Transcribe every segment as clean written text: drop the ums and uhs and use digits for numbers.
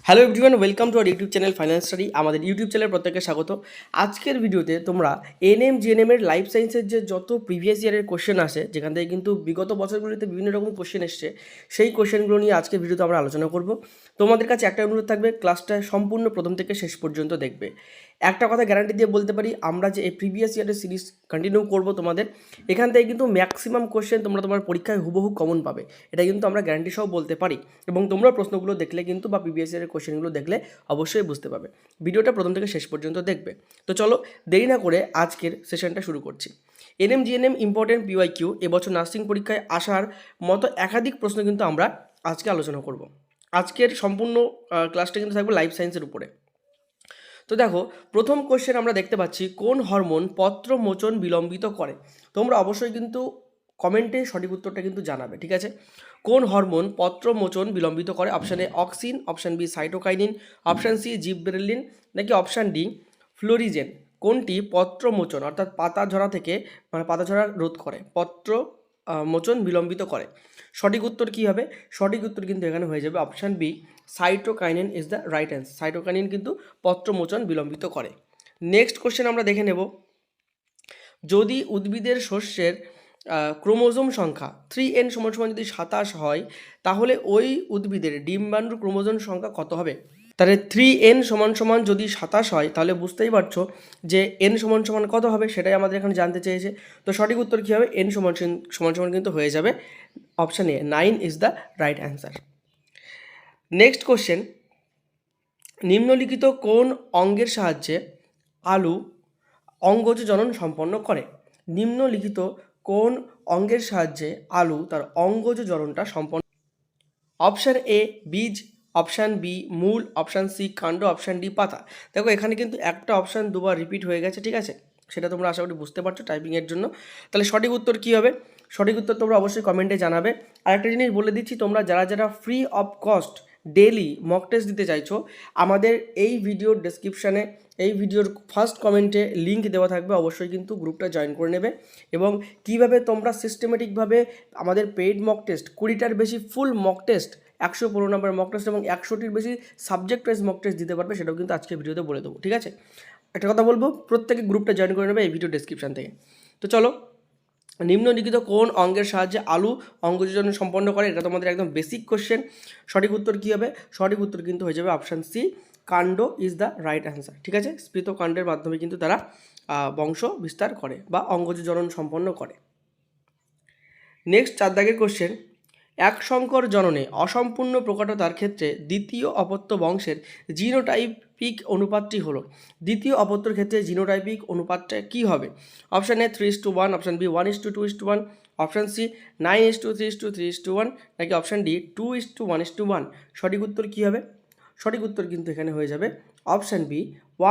Hello everyone, welcome to our YouTube channel finance study. আমাদের YouTube channel প্রত্যেককে স্বাগত। আজকের ভিডিওতে তোমরা এনএম জিএনএম এর লাইফ সায়েন্সের যে যত প্রিভিয়াস ইয়ারের কোশ্চেন আসে, যেখান থেকে কিন্তু বিগত বছরগুলিতে বিভিন্ন রকম কোশ্চেন এসছে, সেই কোশ্চেনগুলো নিয়ে আজকের ভিডিওতে আমরা আলোচনা করব। তোমাদের কাছে একটা অনুরোধ থাকবে, ক্লাসটা সম্পূর্ণ প্রথম থেকে শেষ পর্যন্ত দেখবে। একটা কথা গ্যারান্টি দিয়ে বলতে পারি, আমরা যে এই প্রিভিয়াস ইয়ারের সিরিজ কন্টিনিউ করব তোমাদের, এখান থেকে কিন্তু ম্যাক্সিমাম কোশ্চেন তোমরা তোমার পরীক্ষায় হুবহু কমন পাবে, এটা কিন্তু আমরা গ্যারান্টি সহ বলতে পারি। এবং তোমরা প্রশ্নগুলো দেখলে কিন্তু বা প্রিভিয়াস ইয়ারের কোশ্চেনগুলো দেখলে অবশ্যই বুঝতে পারবে। ভিডিওটা প্রথম থেকে শেষ পর্যন্ত দেখবে। তো চলো দেরি না করে আজকের সেশনটা শুরু করছি। এনএম জিএনএম ইম্পর্টেন্ট পিওয়াইকিউ এবছর নার্সিং পরীক্ষায় আসার মতো একাধিক প্রশ্ন কিন্তু আমরা আজকে আলোচনা করব। আজকের সম্পূর্ণ ক্লাসটা কিন্তু থাকবে লাইফ সায়েন্সের উপরে। তো দেখো, প্রথম কোশ্চেন আমরা দেখতে পাচ্ছি, কোন হরমোন পত্র মোচন বিলম্বিত করে? তোমরা অবশ্যই কিন্তু কমেন্টে সঠিক উত্তরটা কিন্তু জানাবে, ঠিক আছে? কোন হরমোন পত্র মোচন বিলম্বিত করে? Option A auxin, option B cytokinin, option C gibberellin, নাকি অপশান ডি ফ্লোরিজেন। কোনটি পত্র মোচন অর্থাৎ পাতা ঝরা থেকে পাতা ঝরা রোধ করে, পত্র মোচন বিলম্বিত করে? সঠিক উত্তর কী হবে? সঠিক উত্তর কিন্তু এখানে হয়ে যাবে option B, cytokinin is the right answer. Cytokinin কিন্তু পত্রমোচন বিলম্বিত করে। নেক্সট কোশ্চেন আমরা দেখে নেব, যদি উদ্ভিদের শস্যের ক্রোমোজোম সংখ্যা 3n = যদি 27 হয়, তাহলে ওই উদ্ভিদের ডিম্বাণুর ক্রোমোজোম সংখ্যা কত হবে? তাহলে 3n = যদি 27 হয়, তাহলে বুঝতেই পারছো যে n = কত হবে, সেটাই আমাদের এখানে জানতে চেয়েছে। তো সঠিক উত্তর কী হবে? n = কিন্তু হয়ে যাবে option A, 9 is the right answer. Next question, নিম্নলিখিত কোন অঙ্গের সাহায্যে আলু অঙ্গজ জনন সম্পন্ন করে? নিম্নলিখিত কোন অঙ্গের সাহায্যে আলু তার অঙ্গজ জননটা সম্পন্ন? অপশান এ বীজ, অপশান বি মূল, অপশান সি কাণ্ড, অপশান ডি পাতা। দেখো এখানে কিন্তু একটা অপশান দুবার রিপিট হয়ে গেছে, ঠিক আছে? সেটা তোমরা আশা করি বুঝতে পারছো টাইপিংয়ের জন্য। তাহলে সঠিক উত্তর কী হবে? সঠিক উত্তর তোমরা অবশ্যই কমেন্টে জানাবে। আর একটা জিনিস বলে দিচ্ছি, তোমরা যারা যারা free of cost daily mock test দিতে চাইছো, আমাদের এই ভিডিওর ডেসক্রিপশানে, এই ভিডিওর ফার্স্ট কমেন্টে লিঙ্ক দেওয়া থাকবে, অবশ্যই কিন্তু গ্রুপটা জয়েন করে নেবে। এবং কীভাবে তোমরা সিস্টেমেটিকভাবে আমাদের পেইড মক টেস্ট 20টার বেশি ফুল মক টেস্ট, 115 নম্বর মক টেস্ট এবং 100টির বেশি সাবজেক্ট ওয়াইজ মক টেস্ট দিতে পারবে, সেটাও কিন্তু আজকে ভিডিওতে বলে দেবো, ঠিক আছে? একটা কথা বলবো, প্রত্যেকে গ্রুপটা জয়েন করে নেবে এই ভিডিও ডেসক্রিপশান থেকে। তো চলো, নিম্নলিখিত কোন অঙ্গের সাহায্যে আলু অঙ্গজনন সম্পন্ন করে? এটা তোমাদের একদম বেসিক কোশ্চেন। সঠিক উত্তর কী হবে? সঠিক উত্তর কিন্তু হয়ে যাবে অপশান সি, কাণ্ড ইজ দ্য রাইট অ্যান্সার, ঠিক আছে? স্ফীত কাণ্ডের মাধ্যমে কিন্তু তারা বংশ বিস্তার করে বা অঙ্গজনন সম্পন্ন করে। নেক্সট 4 দাগের কোশ্চেন, এক সংকর জননে অসম্পূর্ণ প্রকটতার ক্ষেত্রে দ্বিতীয় অপত্য বংশের জিনোটাইপিক অনুপাতটি হলো। দ্বিতীয় অপত্যর ক্ষেত্রে জিনোটাইপিক অনুপাতটা কী হবে? Option A 3:1, option B 1:2:1, option C 9:3:3:1, নাকি অপশান ডি 2:1:1। সঠিক উত্তর কী হবে? সঠিক উত্তর কিন্তু এখানে হয়ে যাবে option B,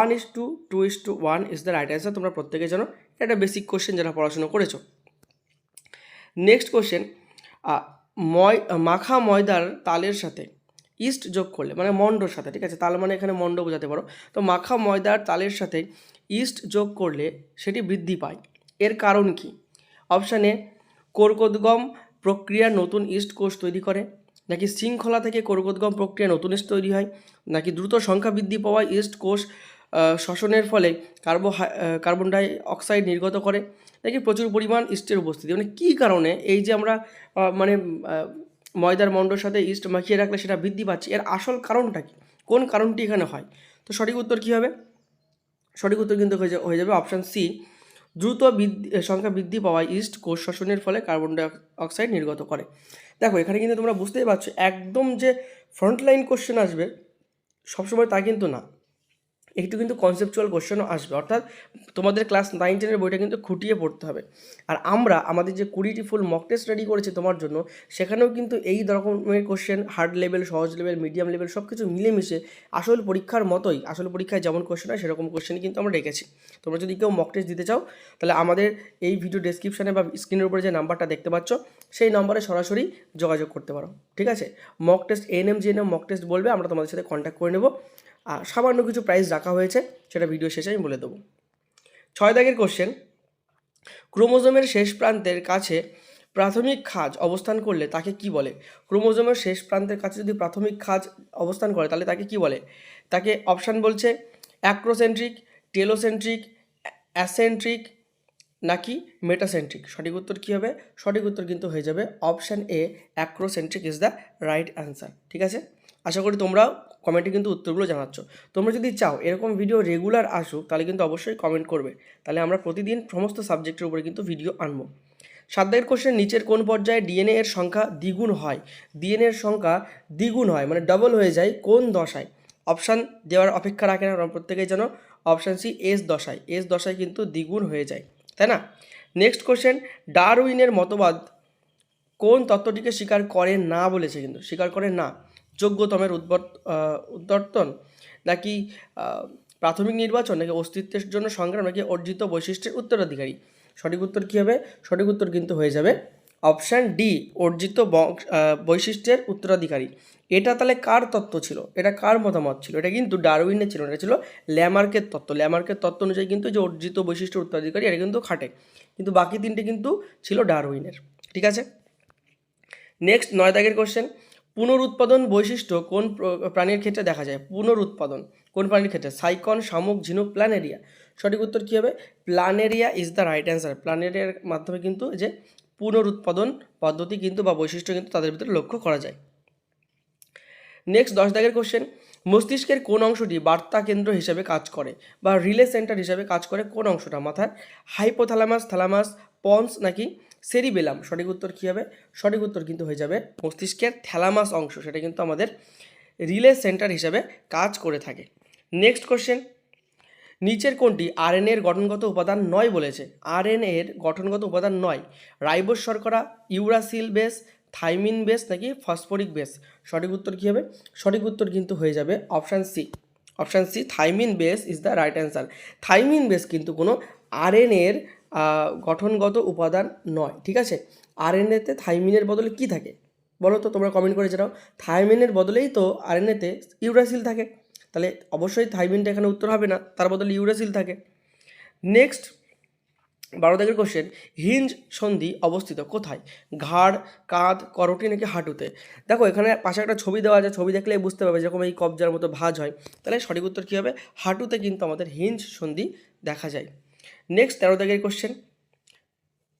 1:2:1 is the right answer. তোমরা প্রত্যেকে জানো, এটা বেসিক কোশ্চেন যারা পড়াশোনা করেছো। নেক্সট কোশ্চেন, মাখা ময়দার তালের সাথে ইস্ট যোগ করলে, মানে মন্ডর সাথে, ঠিক আছে? তাল মানে এখানে মন্ড বোঝাতে পারো। তো মাখা ময়দার তালের সাথে ইস্ট যোগ করলে সেটি বৃদ্ধি পায়, এর কারণ কি? অপশান এ কর্কোদ্গম প্রক্রিয়া নতুন ইস্ট কোষ তৈরি করে, নাকি শৃঙ্খলা থেকে কর্কোদ্গম প্রক্রিয়া নতুন ইস্ট তৈরি হয়, নাকি দ্রুত সংখ্যা বৃদ্ধি পাওয়ায় ইস্ট কোষ শ্বসনের ফলে কার্বন ডাই অক্সাইড নির্গত করে, নাকি প্রচুর পরিমাণ ইস্টের উপস্থিতি। মানে কী কারণে এই যে আমরা ময়দার মন্ডর সাথে ইস্ট মাখিয়ে রাখলে সেটা বৃদ্ধি পাচ্ছে, এর আসল কারণটা কি? কোন কারণটি এখানে হয়? তো সঠিক উত্তর কী হবে? সঠিক উত্তর কিন্তু হয়ে যাবে অপশান সি, দ্রুত সংখ্যা বৃদ্ধি পাওয়ায় ইস্ট কোষ শ্বসনের ফলে কার্বন ডাই অক্সাইড নির্গত করে। দেখো এখানে কিন্তু তোমরা বুঝতেই পারছো, একদম যে ফ্রন্টলাইন কোশ্চেন আসবে সবসময় তা কিন্তু না, একটু কিন্তু কনসেপচুয়াল কোশ্চেনও আসবে। অর্থাৎ তোমাদের ক্লাস 9-10 বইটা কিন্তু খুঁটিয়ে পড়তে হবে। আর আমরা আমাদের যে 20টি ফুল মক টেস্ট রেডি করেছি তোমার জন্য, সেখানেও কিন্তু এই রকমের কোশ্চেন, হার্ড লেভেল, সহজ লেভেল, মিডিয়াম লেভেল সব কিছু মিলেমিশে আসল পরীক্ষার মতোই, আসল পরীক্ষায় যেমন কোশ্চেন হয় সেরকম কোশ্চেনই কিন্তু আমরা রেখেছি। তোমরা যদি কেউ মক টেস্ট দিতে চাও, তাহলে আমাদের এই ভিডিও ডেসক্রিপশানে বা স্ক্রিনের উপরে যে নাম্বারটা দেখতে পাচ্ছ, সেই নাম্বারে সরাসরি যোগাযোগ করতে পারো, ঠিক আছে? Mock test ANM GNM mock test বলবে, আমরা তোমাদের সাথে কন্ট্যাক্ট করে নেব। আর সামান্য কিছু প্রাইস রাখা হয়েছে, সেটা ভিডিও শেষে আমি বলে দেবো। 6 দাগের কোশ্চেন, ক্রোমোজোমের শেষ প্রান্তের কাছে প্রাথমিক খাঁজ অবস্থান করলে তাকে কি বলে? ক্রোমোজোমের শেষ প্রান্তের কাছে যদি প্রাথমিক খাঁজ অবস্থান করে তাহলে তাকে কি বলে? তাকে অপশান বলছে অ্যাক্রোসেন্ট্রিক, টেলোসেন্ট্রিক, অ্যাসেন্ট্রিক নাকি মেটাসেন্ট্রিক। সঠিক উত্তর কী হবে? সঠিক উত্তর কিন্তু হয়ে যাবে option A, acrocentric is the right answer. ঠিক আছে, আশা করি তোমরাও কমেন্টে কিন্তু উত্তরগুলো জানাচ্ছ। তোমরা যদি চাও এরকম ভিডিও রেগুলার আসুক তাহলে কিন্তু অবশ্যই কমেন্ট করবে, তাহলে আমরা প্রতিদিন সমস্ত সাবজেক্টের উপরে কিন্তু ভিডিও আনবো। 7 দাগের কোশ্চেন, নিচের কোন পর্যায়ে ডিএনএ এর সংখ্যা দ্বিগুণ হয়? ডিএনএ এর সংখ্যা দ্বিগুণ হয় মানে ডবল হয়ে যায় কোন দশায়? অপশান দেওয়ার অপেক্ষা রাখে না, আমরা প্রত্যেকেই জানো অপশান সি, এস দশায়। এস দশায় কিন্তু দ্বিগুণ হয়ে যায়, তাই না? নেক্সট কোশ্চেন, ডারউইনের মতবাদ কোন তত্ত্বটিকে স্বীকার করে না বলেছে? কিন্তু স্বীকার করে না। যোগ্যতমের উদ্বর্তন নাকি প্রাথমিক নির্বাচন নাকি অস্তিত্বের জন্য সংগ্রাম নাকি অর্জিত বৈশিষ্ট্যের উত্তরাধিকারী? সঠিক উত্তর কী হবে? সঠিক উত্তর কিন্তু হয়ে যাবে অপশান ডি, অর্জিত বৈশিষ্ট্যের উত্তরাধিকারী। এটা তাহলে কার তত্ত্ব ছিল? এটা কার মতামত ছিল? এটা কিন্তু ডারউইনের ছিল, এটা ছিল ল্যামার্কের তত্ত্ব। ল্যামার্কের তত্ত্ব অনুযায়ী কিন্তু যে অর্জিত বৈশিষ্ট্যের উত্তরাধিকারী এটা কিন্তু খাটে, কিন্তু বাকি তিনটে কিন্তু ছিল ডারউইনের। ঠিক আছে, নেক্সট 9 দাগের কোশ্চেন, পুনরুৎপাদন বৈশিষ্ট্য কোন প্রাণীর ক্ষেত্রে দেখা যায়? পুনরুৎপাদন কোন প্রাণীর ক্ষেত্রে? সাইকন, শামুক, ঝিনুক, প্ল্যানেরিয়া। সঠিক উত্তর কী হবে? Planaria is the right answer. প্ল্যানেরিয়ার মাধ্যমে কিন্তু যে পুনরুৎপাদন পদ্ধতি কিন্তু বা বৈশিষ্ট্য কিন্তু তাদের ভিতরে লক্ষ্য করা যায়। নেক্সট 10 দাগের কোশ্চেন, মস্তিষ্কের কোন অংশটি বার্তা কেন্দ্র হিসেবে কাজ করে বা রিলে সেন্টার হিসেবে কাজ করে? কোন অংশটা? মাথার হাইপোথ্যালামাস, থ্যালামাস, পন্স নাকি সেরিবেলাম? সঠিক উত্তর কী হবে? সঠিক উত্তর কিন্তু হয়ে যাবে মস্তিষ্কের থ্যালামাস অংশ, সেটা কিন্তু আমাদের রিলে সেন্টার হিসেবে কাজ করে থাকে। নেক্সট কোশ্চেন, নিচের কোনটি আরএনএ এর গঠনগত উপাদান নয় বলেছে? আরএনএ এর গঠনগত উপাদান নয়, রাইবোজ শর্করা, ইউরাসিল বেস, থাইমিন বেস নাকি ফসফরিক বেস? সঠিক উত্তর কী হবে? সঠিক উত্তর কিন্তু হয়ে যাবে option C. Option C, thymine base is the right answer. Thymine base কিন্তু কোনো আরএনএ এর গঠনগত উপাদান নয়। ঠিক আছে, আরএনএতে থাইমিনের বদলে কি থাকে বলো তো, তোমরা কমেন্ট করে জানাও। থাইমিনের বদলেই তো আরএনএতে ইউরাসিল থাকে, তাহলে অবশ্যই থাইমিনটা এখানে উত্তর হবে না, তার বদলে ইউরাসিল থাকে। নেক্সট 12 দাগের কোশ্চেন, হিঞ্জ সন্ধি অবস্থিত কোথায়? ঘাড়, কাঁধ, করটি নাকি হাঁটুতে? দেখো এখানে পাশে একটা ছবি দেওয়া আছে, ছবি দেখলেই বুঝতে পারবে যেরকম এই কবজার মতো ভাঁজ হয়, তাহলে সঠিক উত্তর কী হবে? হাঁটুতে কিন্তু আমাদের হিঞ্জ সন্ধি দেখা যায়। নেক্সট 13 দাগের কোশ্চেন,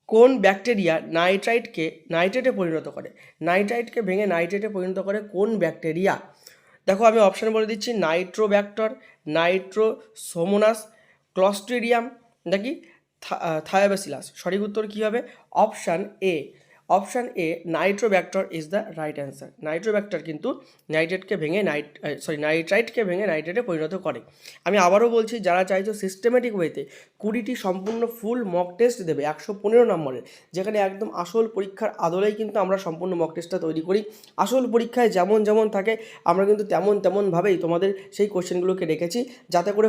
কোন ব্যাকটেরিয়া নাইট্রাইটকে নাইট্রেটে পরিণত করে? নাইট্রাইটকে ভেঙে নাইট্রেটে পরিণত করে কোন ব্যাকটেরিয়া? দেখো আমি অপশান বলে দিচ্ছি, নাইট্রোব্যাক্টর, নাইট্রোসোমোনাস, ক্লস্ট্রিডিয়াম নাকি থায়োব্যাসিলাস। সঠিক উত্তর কী হবে? Option A. Option A, Nitrobacter is the right answer. Nitrobacter কিন্তু নাইট্রেটকে ভেঙে নাইট্রাইটকে ভেঙে নাইট্রেটে পরিণত করে। আমি আবারও বলছি, যারা চাইছো সিস্টেমেটিক ওয়েতে 20টি সম্পূর্ণ ফুল মক টেস্ট দেবে 115 নম্বরের, যেখানে একদম আসল পরীক্ষার আদলেই কিন্তু আমরা সম্পূর্ণ মক টেস্টটা তৈরি করি। আসল পরীক্ষায় যেমন যেমন থাকে আমরা কিন্তু তেমনভাবেই তোমাদের সেই কোশ্চেনগুলোকে রেখেছি, যাতে করে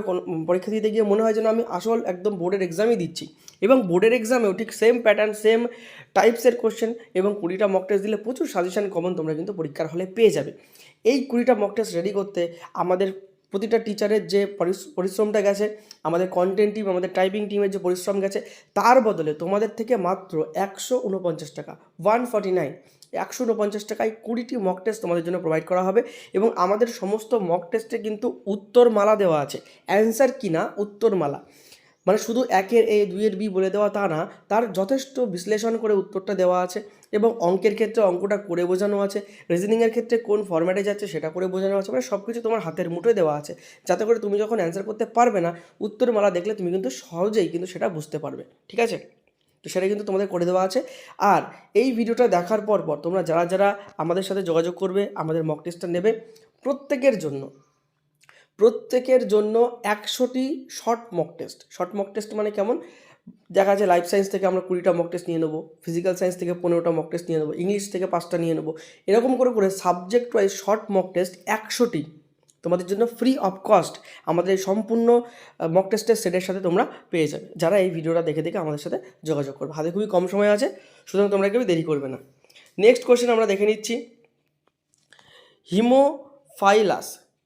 পরীক্ষা দিতে গিয়ে মনে হয় যেন আমি আসল একদম বোর্ডের এক্সামই দিচ্ছি। এবং বোর্ডের এক্সামেও ঠিক সেম প্যাটার্ন, সেম টাইপসের কোশ্চেন এবং 20টা মক টেস্ট দিলে প্রচুর সাজেশান কমন তোমরা কিন্তু পরীক্ষার হলে পেয়ে যাবে। এই 20টা মক টেস্ট রেডি করতে আমাদের প্রতিটা টিচারের যে পরিশ্রমটা গেছে, আমাদের কন্টেন্ট টিম, আমাদের টাইপিং টিমের যে পরিশ্রম গেছে, তার বদলে তোমাদের থেকে মাত্র 149 টাকা, 149, 149 টাকায় 20টি মক টেস্ট তোমাদের জন্য প্রোভাইড করা হবে। এবং আমাদের সমস্ত মক টেস্টে কিন্তু উত্তরমালা দেওয়া আছে, অ্যান্সার কি না, উত্তরমালা। মানে শুধু 1-এর এ 2-এর বি বলে দেওয়া তা না, তার যথেষ্ট বিশ্লেষণ করে উত্তরটা দেওয়া আছে। এবং অঙ্কের ক্ষেত্রে অঙ্কটা করে বোঝানো আছে, রিজনিংয়ের ক্ষেত্রে কোন ফরম্যাটে যাচ্ছে সেটা করে বোঝানো আছে, মানে সব কিছু তোমার হাতের মুঠোয় দেওয়া আছে, যাতে করে তুমি যখন অ্যান্সার করতে পারবে না, উত্তরমালা দেখলে তুমি কিন্তু সহজেই কিন্তু সেটা বুঝতে পারবে। ঠিক আছে, তো সেটা কিন্তু তোমাদের করে দেওয়া আছে। আর এই ভিডিওটা দেখার পর তোমরা যারা যারা আমাদের সাথে যোগাযোগ করবে, আমাদের মক টেস্টটা নেবে, প্রত্যেকের জন্য 100টি short mock test. Short mock test মানে কেমন? দেখা যায় লাইফ সায়েন্স থেকে আমরা 20টা মক টেস্ট নিয়ে নেবো, ফিজিক্যাল সায়েন্স থেকে 15টা মক টেস্ট নিয়ে নেবো, ইংলিশ থেকে 5টা নিয়ে নেবো, এরকম করে করে subject wise short mock test 100টি তোমাদের জন্য ফ্রি অফ কস্ট আমাদের এই সম্পূর্ণ মক টেস্টের সেটের সাথে তোমরা পেয়ে যাবে, যারা এই ভিডিওটা দেখে দেখে আমাদের সাথে যোগাযোগ করবে। হাতে খুবই কম সময় আছে, সুতরাং তোমরা কেউ দেরি করবে না। নেক্সট কোশ্চেন আমরা দেখে নিচ্ছি,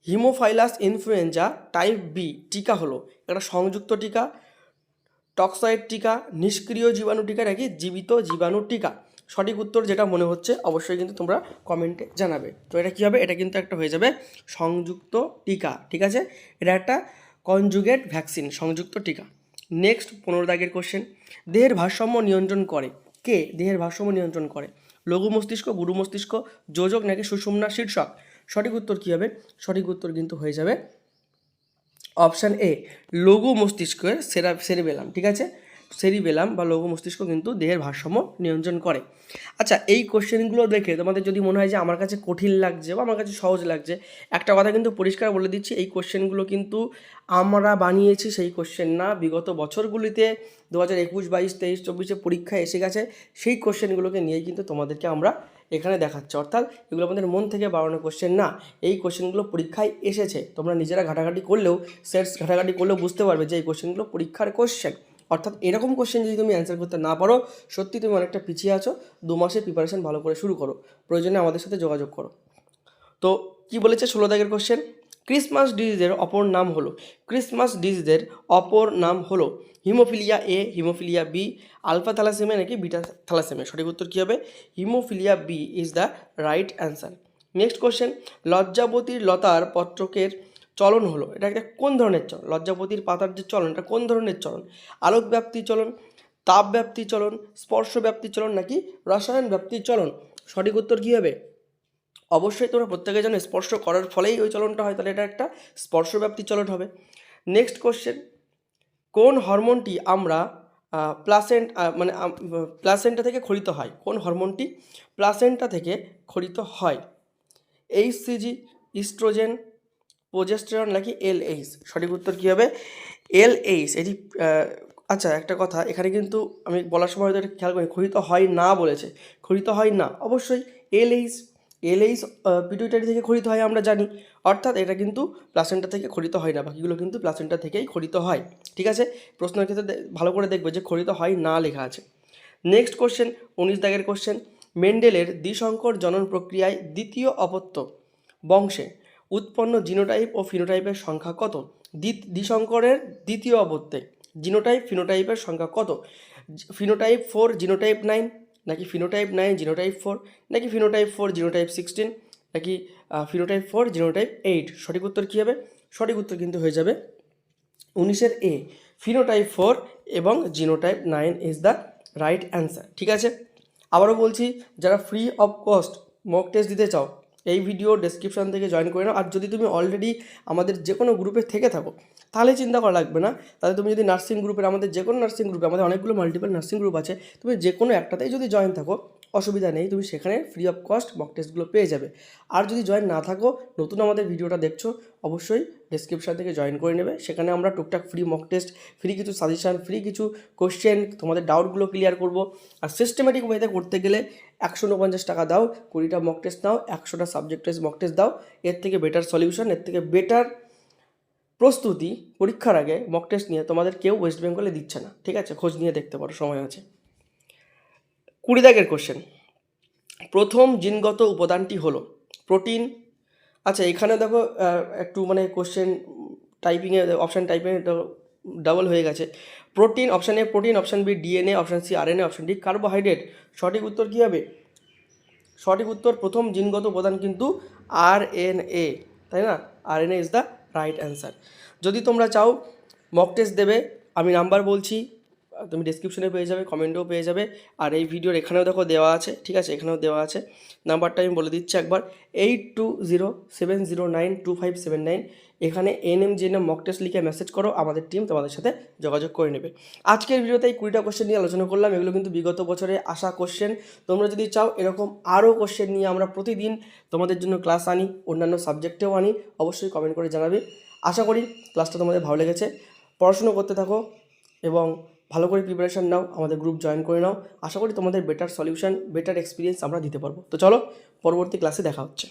হিমোফাইলাস ইনফ্লুয়েঞ্জা টাইপ বি টিকা হলো একটা সংযুক্ত টিকা, টক্সয়েড টিকা, নিষ্ক্রিয় জীবাণু টিকা নাকি জীবিত জীবাণু টিকা? সঠিক উত্তর যেটা মনে হচ্ছে অবশ্যই কিন্তু তোমরা কমেন্টে জানাবে। তো এটা কী হবে, এটা কিন্তু একটা হয়ে যাবে সংযুক্ত টিকা, ঠিক আছে, এটা একটা কনজুগেট ভ্যাকসিন, সংযুক্ত টিকা। নেক্সট 15 দাগের কোশ্চেন, দেহের ভারসাম্য নিয়ন্ত্রণ করে কে? দেহের ভারসাম্য নিয়ন্ত্রণ করে লঘু মস্তিষ্ক, গুরু মস্তিষ্ক, যোজক নাকি সুষুম্না শীর্ষক? সঠিক উত্তর কী হবে? সঠিক উত্তর কিন্তু হয়ে যাবে অপশান এ, লঘু মস্তিষ্কের সেরিবেলাম, ঠিক আছে, সেরিবেলাম বা লঘু মস্তিষ্ক কিন্তু দেহের ভারসাম্য নিয়ন্ত্রণ করে। আচ্ছা, এই কোশ্চেনগুলো দেখে তোমাদের যদি মনে হয় যে আমার কাছে কঠিন লাগছে বা আমার কাছে সহজ লাগছে, একটা কথা কিন্তু পরিষ্কার বলে দিচ্ছি, এই কোশ্চেনগুলো কিন্তু আমরা বানিয়েছি সেই কোশ্চেন না। বিগত বছরগুলিতে 2021, 22, 23, 24 পরীক্ষায় এসে গেছে, সেই কোশ্চেনগুলোকে নিয়েই কিন্তু তোমাদেরকে আমরা এখানে দেখাচ্ছে। অর্থাৎ এগুলো আমাদের মন থেকে বানানো কোশ্চেন না, এই কোশ্চেনগুলো পরীক্ষায় এসেছে। তোমরা নিজেরা ঘাটাঘাটি করলেও, সেটস ঘাটাঘাটি করলেও বুঝতে পারবে যে এই কোশ্চেনগুলো পরীক্ষার কোশ্চেন। অর্থাৎ এরকম কোশ্চেন যদি তুমি অ্যান্সার করতে না পারো, সত্যি তুমি অনেকটা পিছিয়ে আছো। 2 মাসের প্রিপারেশন ভালো করে শুরু করো, প্রয়োজনে আমাদের সাথে যোগাযোগ করো। তো কি বলেছে 16 দাগের কোশ্চেন, ক্রিসমাস ডিজিজের অপর নাম হলো, ক্রিসমাস ডিজিজের অপর নাম হলো haemophilia A, haemophilia B, alpha thalassaemia নাকি বিটা থ্যালাসেমিয়া? সঠিক উত্তর কী হবে? Haemophilia B is the right answer. Next question, লজ্জাবতীর লতার পত্রকের চলন হলো, এটা একটা কোন ধরনের চলন? লজ্জাবতীর পাতার যে চলন, এটা কোন ধরনের চলন? আলোক ব্যাপ্তি চলন, তাপ ব্যাপ্তি চলন, স্পর্শ ব্যাপ্তি চলন নাকি রসায়ন ব্যাপ্তি চলন? সঠিক উত্তর কী হবে? অবশ্যই তোমরা প্রত্যেকে জানো স্পর্শ করার ফলেই ওই চলনটা হয়, তাহলে এটা একটা স্পর্শব্যাপ্তি চলন হবে। নেক্সট কোশ্চেন, কোন হরমোনটি আমরা প্লাসেন্টা থেকে ক্ষরিত হয়? কোন হরমোনটি প্লাসেন্টা থেকে ক্ষরিত হয়? এইচসিজি, ইস্ট্রোজেন, প্রোজেস্টেরন নাকি এলএইচ? সঠিক উত্তর কী হবে? এলএইচ। এটি আচ্ছা, একটা কথা এখানে কিন্তু আমি বলার সময় হয়তো এটা খেয়াল করি, ক্ষরিত হয় না বলেছে, ক্ষরিত হয় না, অবশ্যই এলএইচ, এলএইচ পিটুইটারি থেকে ক্ষরিত হয় আমরা জানি। অর্থাৎ এটা কিন্তু প্লাসেন্টা থেকে ক্ষরিত হয় না, বাকিগুলো কিন্তু প্লাসেন্টা থেকেই ক্ষরিত হয়, ঠিক আছে। প্রশ্নের ক্ষেত্রে ভালো করে দেখবে যে ক্ষরিত হয় না লেখা আছে। নেক্সট কোশ্চেন, 19 দাগের কোশ্চেন, মেন্ডেলের দ্বিসংকর জনন প্রক্রিয়ায় দ্বিতীয় অপত্য বংশে উৎপন্ন জিনোটাইপ ও ফিনোটাইপের সংখ্যা কত? দ্বিসংকরের দ্বিতীয় অপত্যে জিনোটাইপ ফিনোটাইপের সংখ্যা কত? ফিনোটাইপ 4 জিনোটাইপ 9 নাকি ফিনোটাইপ 9 জিনোটাইপ 4 নাকি ফিনোটাইপ 4 জিনোটাইপ 16 নাকি ফিনোটাইপ 4 জিনোটাইপ 8? সঠিক উত্তর কী হবে? সঠিক উত্তর কিন্তু হয়ে যাবে 19-এর এ, ফিনোটাইপ 4 এবং genotype 9 is the right answer, ঠিক আছে। আবারও বলছি, যারা free of cost mock test দিতে চাও, এই ভিডিও ডেসক্রিপশন থেকে জয়েন করে নাও। আর যদি তুমি অলরেডি আমাদের যে কোনো গ্রুপে থেকে থাকো, তাহলে চিন্তা করা লাগবে না। তাহলে তুমি যদি নার্সিং গ্রুপের, আমাদের যে কোনো নার্সিং গ্রুপে, আমাদের অনেকগুলো মাল্টিপল নার্সিং গ্রুপ আছে, তুমি যে কোনো একটাতেই যদি জয়েন থাকো, অসুবিধা নেই, তুমি সেখানে ফ্রি অফ কস্ট মক টেস্টগুলো পেয়ে যাবে। আর যদি জয়েন না থাকো, নতুন আমাদের ভিডিওটা দেখছো, অবশ্যই ডেসক্রিপশন থেকে জয়েন করে নেবে। সেখানে আমরা টুকটাক ফ্রি মক টেস্ট, ফ্রি কিছু সাজেশান, ফ্রি কিছু কোশ্চেন, তোমাদের ডাউটগুলো ক্লিয়ার করবো। আর সিস্টেমেটিক ওয়েতে করতে গেলে 149 টাকা দাও, 20টা মক টেস্ট নাও, 100টা সাবজেক্ট ওয়াইজ মক টেস্ট দাও। এর থেকে বেটার সলিউশন, এর থেকে বেটার প্রস্তুতি পরীক্ষার আগে মক টেস্ট নিয়ে তোমাদের কেউ ওয়েস্ট বেঙ্গলে দিচ্ছে না, ঠিক আছে, খোঁজ নিয়ে দেখতে পারো, সময় আছে। 20 দাগের কোশ্চেন, প্রথম জিনগত উপাদানটি হলো প্রোটিন। আচ্ছা, এখানে দেখো একটু মানে কোশ্চেন টাইপিংয়ে, অপশান টাইপিংয়ে ডাবল হয়ে গেছে। Protein, option A protein, option B DNA, option C RNA, option D carbohydrate. সঠিক উত্তর কী হবে? সঠিক উত্তর প্রথম জিনগত উপাদান কিন্তু আরএনএ, তাই না? RNA is the right answer. যদি তোমরা চাও মক টেস্ট দেবে, আমি নাম্বার বলছি, তুমি ডেসক্রিপশনে পেয়ে যাবে, কমেন্টেও পেয়ে যাবে। আর এই ভিডিওর এখানেও দেখো দেওয়া আছে, ঠিক আছে, এখানেও দেওয়া আছে। নাম্বারটা আমি বলে দিচ্ছি একবার, 8207092579। এখানে NMGNM মক টেস্ট লিখে মেসেজ করো, আমাদের টিম তোমাদের সাথে যোগাযোগ করে নেবে। আজকের ভিডিওতে এই 20টা কোশ্চেন নিয়ে আলোচনা করলাম, এগুলো কিন্তু বিগত বছরে আসা কোশ্চেন। তোমরা যদি চাও এরকম আরও কোশ্চেন নিয়ে আমরা প্রতিদিন তোমাদের জন্য ক্লাস আনি, অন্যান্য সাবজেক্টেও আনি, অবশ্যই কমেন্ট করে জানাবে। আশা করি ক্লাসটা তোমাদের ভালো লেগেছে। পড়াশুনো করতে থাকো এবং ভালো করে প্রিপারেশান নাও, আমাদের গ্রুপ জয়েন করে নাও। আশা করি তোমাদের বেটার সলিউশন, বেটার এক্সপিরিয়েন্স আমরা দিতে পারবো। তো চলো, পরবর্তী ক্লাসে দেখা হচ্ছে।